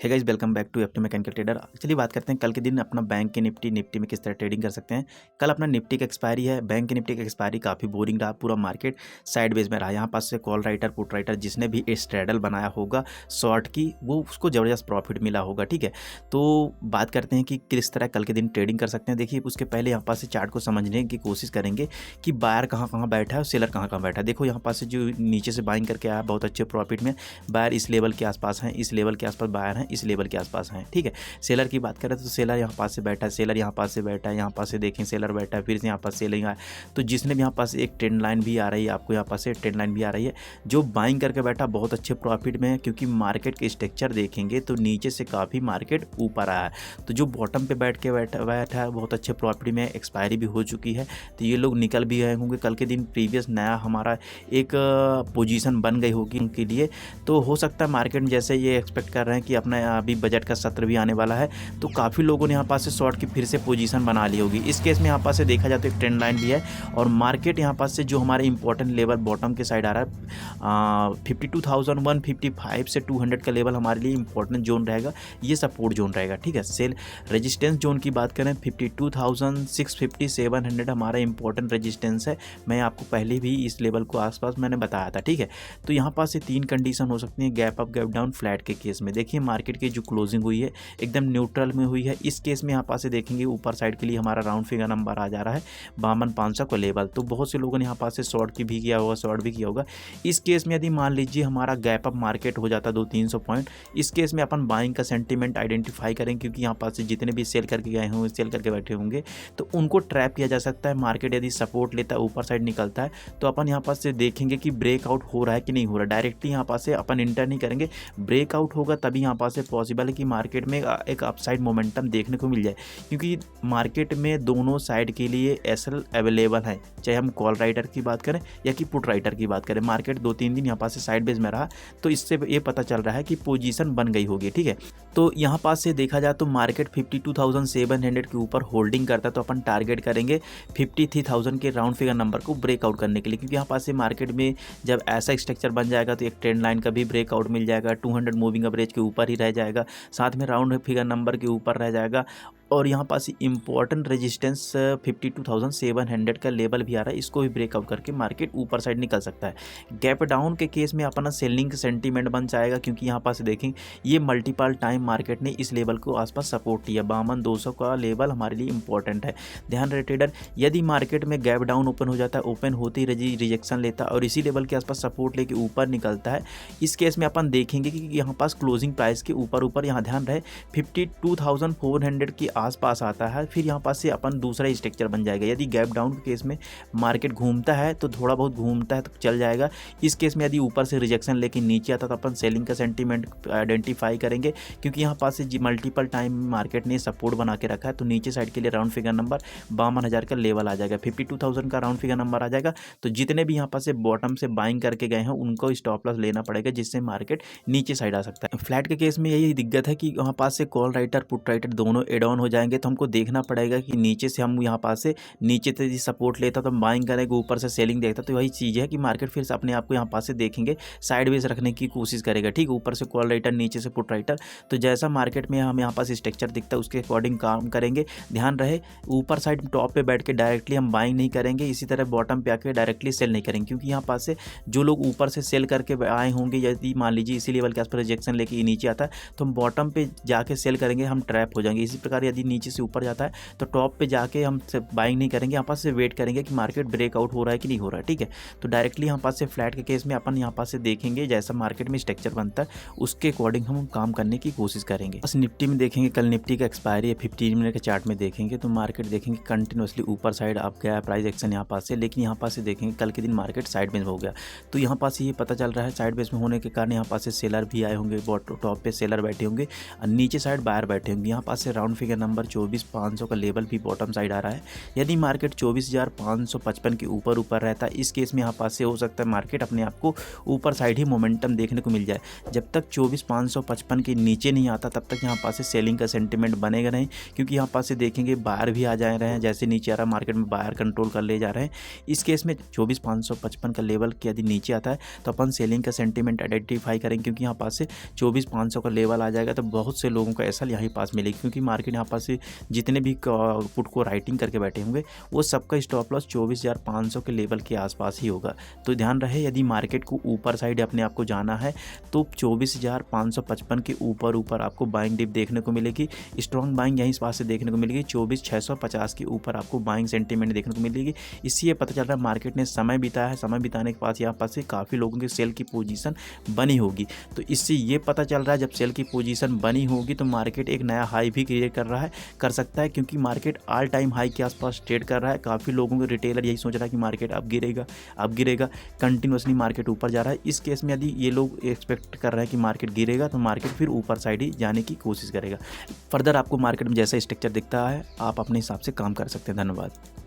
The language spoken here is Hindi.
Hey guys, welcome back to FT mechanical trader. चलिए बात करते हैं कल के दिन अपना बैंक के निफ्टी में किस तरह ट्रेडिंग कर सकते हैं। कल अपना निफ्टी का एक्सपायरी है। बैंक के निफ्टी का एक्सपायरी काफ़ी बोरिंग रहा, पूरा मार्केट साइडवेज में रहा। यहाँ पास से कॉल राइटर पुट राइटर जिसने भी इस स्ट्रेडल बनाया होगा शॉर्ट की, वो उसको ज़बरदस्त प्रॉफिट मिला होगा। ठीक है, तो बात करते हैं कि किस तरह कल के दिन ट्रेडिंग कर सकते हैं। देखिए, उसके पहले यहाँ पास से चार्ट को समझने की कोशिश करेंगे कि बायर कहाँ कहाँ बैठा है और सेलर कहाँ कहाँ बैठा है। देखो, यहाँ पास से जो नीचे से बाइंग करके आया बहुत अच्छे प्रॉफिट में, बायर इस लेवल के आसपास हैं, इस लेवल के आसपास बायर हैं, इस लेवल के आसपास हैं। ठीक है, सेलर की बात करें तो सेलर यहाँ पास से बैठा है, सेलर यहाँ पास से बैठा है, यहाँ पास से देखें सेलर बैठा है, फिर से यहाँ पास सेलिंग आया। तो जिसने भी यहाँ पास एक ट्रेंड लाइन भी आ रही है, आपको यहाँ पास से ट्रेंड लाइन भी आ रही है, जो बाइंग करके बैठा बहुत अच्छे प्रॉफिट में है। क्योंकि मार्केट के स्ट्रक्चर देखेंगे तो नीचे से काफ़ी मार्केट ऊपर आया है। तो जो बॉटम पे बैठ है बहुत अच्छे प्रॉफिट में, एक्सपायरी भी हो चुकी है, तो ये लोग निकल भी गए होंगे। कल के दिन प्रीवियस नया हमारा एक पोजीशन बन गई होगी उनके लिए। तो हो सकता है मार्केट में जैसे ये एक्सपेक्ट कर रहे हैं कि अपना अभी बजट का सत्र भी आने वाला है, तो काफ़ी लोगों ने यहाँ पास से शॉर्ट की फिर से पोजीशन बना ली होगी। इस केस में यहाँ पास से देखा जाए तो एक ट्रेंड लाइन भी है, और मार्केट यहाँ पास से जो हमारे इंपॉर्टेंट लेवल बॉटम के साइड आ रहा है 52,155 से 200 का लेवल हमारे लिए इंपॉर्टेंट जोन रहेगा, ये सपोर्ट जोन रहेगा। ठीक है, सेल रेजिस्टेंस जोन की बात करें 52,650 700 हमारा इंपॉर्टेंट रेजिस्टेंस है। मैं आपको पहले भी इस लेवल को आसपास मैंने बताया था। ठीक है, तो यहाँ पास से तीन कंडीशन हो सकती है gap up gap down flat के केस में। देखिए, मार्केट की जो क्लोजिंग हुई है एकदम न्यूट्रल में हुई है। इस केस में यहाँ पास से देखेंगे ऊपर साइड के लिए हमारा राउंड फिगर नंबर आ जा रहा है 52,500 का लेवल। तो बहुत से लोगों ने यहाँ पास से शॉर्ट की भी किया होगा, शॉर्ट भी किया होगा। इस केस में यदि मान लीजिए हमारा गैप अप मार्केट हो जाता 200-300 पॉइंट, इस केस में अपन बाइंग का सेंटीमेंट आइडेंटिफाई करें, क्योंकि यहाँ पास से जितने भी सेल करके गए होंगे, सेल करके बैठे होंगे, तो उनको ट्रैप किया जा सकता है। मार्केट यदि सपोर्ट लेता है, ऊपर साइड निकलता है, तो अपन यहाँ पास से देखेंगे कि ब्रेकआउट हो रहा है कि नहीं हो रहा। डायरेक्टली यहाँ पास से अपन इंटर नहीं करेंगे, ब्रेकआउट होगा तभी यहाँ पास से पॉसिबल है कि मार्केट में एक अपसाइड मोमेंटम देखने को मिल जाए। क्योंकि मार्केट में दोनों साइड के लिए एसएल अवेलेबल है, चाहे हम कॉल राइटर की बात करें या कि पुट राइटर की बात करें। मार्केट 2-3 दिन यहाँ पास से साइड बेस में रहा, तो इससे ये पता चल रहा है कि पोजीशन बन गई होगी। ठीक है, तो यहाँ पास से देखा जाए तो मार्केट 52,700 के ऊपर होल्डिंग करता है, तो अपन टारगेट करेंगे 53,000 के राउंड फिगर नंबर को ब्रेकआउट करने के लिए। क्योंकि यहाँ पास से मार्केट में जब ऐसा स्ट्रक्चर बन जाएगा तो एक ट्रेंड लाइन का भी ब्रेकआउट मिल जाएगा, 200 मूविंग एवरेज के ऊपर ही रह जाएगा, साथ में राउंड फिगर नंबर के ऊपर रह जाएगा। और यहाँ पास इंपॉर्टेंट रेजिस्टेंस 52,700 का लेवल भी आ रहा है, इसको भी ब्रेकआउट करके मार्केट ऊपर साइड निकल सकता है। गैप डाउन के केस में अपना सेलिंग सेंटीमेंट बन जाएगा, क्योंकि यहाँ पास देखें ये मल्टीपल टाइम मार्केट ने इस लेवल को आसपास सपोर्ट किया। 52,200 का लेवल हमारे लिए इंपॉर्टेंट है। ध्यान रहे ट्रेडर, यदि मार्केट में गैप डाउन ओपन हो जाता है, ओपन होते ही रिजेक्शन लेता है और इसी लेवल के आसपास सपोर्ट लेके ऊपर निकलता है, इस केस में अपन देखेंगे कि यहाँ पास क्लोजिंग प्राइस के ऊपर यहाँ ध्यान रहे 52,400 की आसपास आता है, फिर यहाँ पास से अपन दूसरा स्ट्रक्चर बन जाएगा। यदि गैप डाउन के केस में मार्केट घूमता है तो थोड़ा बहुत घूमता है तो चल जाएगा। इस केस में यदि ऊपर से रिजेक्शन लेके नीचे आता तो अपन सेलिंग का सेंटीमेंट आइडेंटिफाई करेंगे, क्योंकि यहाँ पास से मल्टीपल टाइम मार्केट ने सपोर्ट बना के रखा है। तो नीचे साइड के लिए राउंड फिगर नंबर 52,000 का लेवल आ जाएगा, 52,000 का राउंड फिगर नंबर आ जाएगा। तो जितने भी यहाँ पास से बॉटम से बाइंग करके गए हैं उनको स्टॉप लॉस लेना पड़ेगा, जिससे मार्केट नीचे साइड आ सकता है। फ्लैट के केस में यही दिक्कत है कि वहाँ पास से कॉल राइटर पुट राइटर दोनों एड ऑन हो जाएंगे, तो हमको देखना पड़ेगा कि नीचे से हम यहाँ पास से नीचे से सपोर्ट लेता तो हम बाइंग करेंगे, ऊपर से सेलिंग देखता, तो वही चीज़ है कि मार्केट फिर से अपने आप को यहाँ पास से देखेंगे साइडवेज रखने की कोशिश करेगा। ठीक, ऊपर से कॉल राइटर नीचे से पुट राइटर, तो जैसा मार्केट में हम यहाँ पास स्ट्रक्चर दिखता है उसके अकॉर्डिंग काम करेंगे। ध्यान रहे, ऊपर साइड टॉप पे बैठ के डायरेक्टली हम बाइंग नहीं करेंगे, इसी तरह बॉटम पे आके डायरेक्टली सेल नहीं करेंगे, क्योंकि यहाँ पास से जो लोग ऊपर से सेल करके आए होंगे, यदि मान लीजिए इसी लेवल के आसपास रिजेक्शन लेके नीचे आता है तो हम बॉटम पे जाके सेल करेंगे, हम ट्रैप हो जाएंगे। इसी प्रकार यदि नीचे से ऊपर जाता है तो टॉप पे जाके हम बाइंग नहीं करेंगे, यहाँ पास से वेट करेंगे कि मार्केट ब्रेकआउट हो रहा है कि नहीं हो रहा है। ठीक है, तो डायरेक्टली यहाँ पास से फ्लैट के केस में अपन यहाँ पास से देखेंगे जैसा मार्केट में स्ट्रक्चर बनता है उसके अकॉर्डिंग हम काम करने की कोशिश करेंगे। बस निफ्टी में देखेंगे, कल निफ्टी का एक्सपायरी है, 15 मिनट के चार्ट में देखेंगे तो मार्केट देखेंगे कंटिन्यूसली ऊपर साइड आप गया प्राइस एक्शन यहाँ पास से, लेकिन यहाँ पास से देखेंगे कल के दिन मार्केट साइड में हो गया। तो यहाँ पास से ये पता चल रहा है साइड बेस में होने के कारण यहाँ पास से सेलर भी आए होंगे, टॉप पे सेलर बैठे होंगे और नीचे साइड बायर बैठे होंगे। यहाँ पास से राउंड फिगर नंबर 24,500 का लेवल भी बॉटम साइड आ रहा है। यदि मार्केट 24,555 के ऊपर रहता है, इस केस में यहाँ पास से हो सकता है मार्केट अपने आप को ऊपर साइड ही मोमेंटम देखने को मिल जाए। जब तक 24,555 के नीचे नहीं आता तब तक यहाँ पास से सेलिंग का सेंटिमेंट बनेगा नहीं, क्योंकि यहाँ पास से देखेंगे बाहर भी आ जा रहे हैं, जैसे नीचे आ रहा है मार्केट में बाहर कंट्रोल कर ले जा रहे हैं। इस केस में 24,555 का लेवल यदि नीचे आता है तो अपन सेलिंग का सेंटिमेंट आइडेंटिफाई करेंगे, क्योंकि यहाँ पास से 24,500 का लेवल आ जाएगा तो बहुत से लोगों को ऐसा यहीं पास मिलेगी, क्योंकि मार्केट यहाँ पास से जितने भी पुट को राइटिंग करके बैठे होंगे वो सबका स्टॉप लॉस 24,500 के लेवल के आसपास ही होगा। तो ध्यान रहे, यदि मार्केट को ऊपर साइड अपने आप को जाना है तो 24,555 के ऊपर आपको बाइंग डिप देखने को मिलेगी। स्ट्रॉन्ग बाइंग यहीं पास से देखने को मिलेगी। 24,650 के ऊपर आपको बाइंग सेंटीमेंट देखने को मिलेगी। इससे ये पता चल रहा है मार्केट ने समय बिताया है, समय बिताने के पास यहाँ पास से काफ़ी लोगों के सेल की पोजीशन बनी होगी। तो इससे ये पता चल रहा है जब सेल की पोजीशन बनी होगी तो मार्केट एक नया हाई भी क्रिएट कर सकता है, क्योंकि मार्केट ऑल टाइम हाई के आसपास ट्रेड कर रहा है। काफ़ी लोगों के रिटेलर यही सोच रहा है कि मार्केट अब गिरेगा, कंटिन्यूसली मार्केट ऊपर जा रहा है। इस केस में यदि ये लोग एक्सपेक्ट कर रहे हैं कि मार्केट गिरेगा तो मार्केट फिर ऊपर साइड ही जाने की कोशिश करेगा। फर्दर आपको मार्केट में जैसा स्ट्रक्चर दिखता है आप अपने हिसाब से काम कर सकते हैं। धन्यवाद।